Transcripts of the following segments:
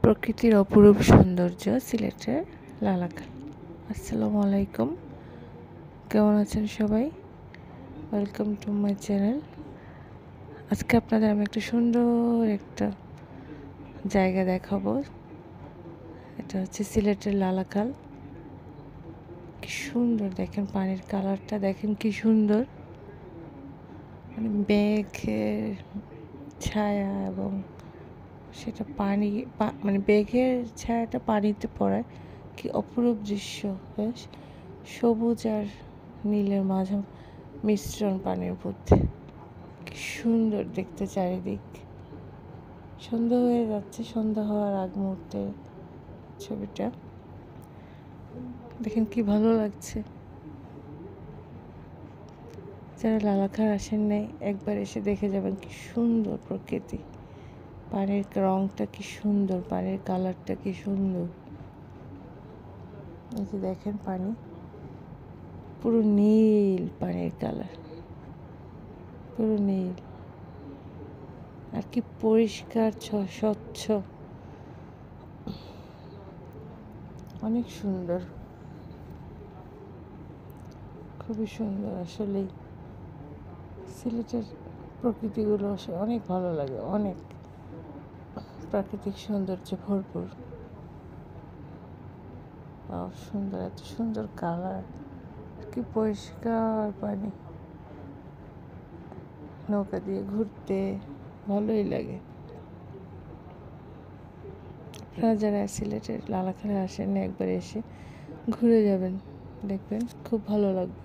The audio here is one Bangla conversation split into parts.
প্রকৃতির অপরূপ সৌন্দর্য সিলেটের লালাখাল। আসসালামু আলাইকুম, কেমন আছেন সবাই? Welcome to my channel. আজকে আপনাদের আমি একটা সুন্দর একটা জায়গা দেখাবো। এটা হচ্ছে সিলেটের লালাখাল। কি সুন্দর দেখেন, পানির কালারটা দেখেন কি সুন্দর, মানে মেঘের ছায়া এবং সেটা পানি মানে মেঘের ছায়াটা পানিতে পড়ায় কি অপরূপ দৃশ্য। বেশ সবুজ আর নীলের মাঝে মিশ্রণ পানির মধ্যে, কি সুন্দর দেখতে চারিদিক। সন্ধ্যা হয়ে যাচ্ছে, সন্ধ্যা হওয়ার আগ মুহূর্তে ছবিটা দেখেন কি ভালো লাগছে। যারা লালাখাল আসেন নাই একবার এসে দেখে যাবেন, কি সুন্দর প্রকৃতি। পানির রংটা কি সুন্দর, পানির কালারটা কি সুন্দর। এই যে দেখেন পানি পুরো নীল, পানির কালার পুরো নীল, আর কি পরিষ্কার স্বচ্ছ, অনেক সুন্দর, খুবই সুন্দর। আসলেই সিলেটের প্রকৃতিগুলো অনেক ভালো লাগে, অনেক প্রাকৃতিক সৌন্দর্যে ভরপুর। সুন্দর, এত সুন্দর কালার, কি পরিষ্কার পানি। নৌকা দিয়ে ঘুরতে ভালোই লাগে। আপনারা যারা সিলেটের লালাখালে আসেন একবার এসে ঘুরে যাবেন, দেখবেন খুব ভালো লাগবে।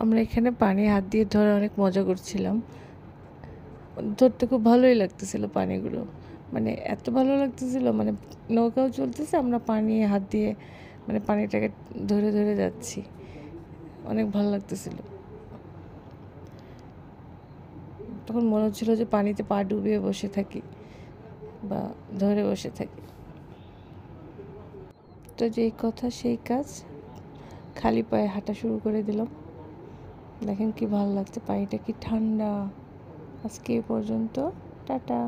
আমরা এখানে পানি হাত দিয়ে ধরে অনেক মজা করছিলাম, ধরতে খুব ভালোই লাগতেছিল পানিগুলো, মানে এত ভালো লাগতেছিল, মানে নৌকাও চলতেছে, আমরা পানি হাত দিয়ে মানে পানিটাকে ধরে ধরে যাচ্ছি, অনেক ভালো লাগতেছিল। তখন মনে হচ্ছিল যে পানিতে পা ডুবিয়ে বসে থাকি বা ধরে বসে থাকি। তো যেই কথা সেই কাজ, খালি পায়ে হাঁটা শুরু করে দিলাম। দেখেন কি ভালো লাগছে, পানিটা কি ঠান্ডা। আজকে এই পর্যন্ত, টাটা।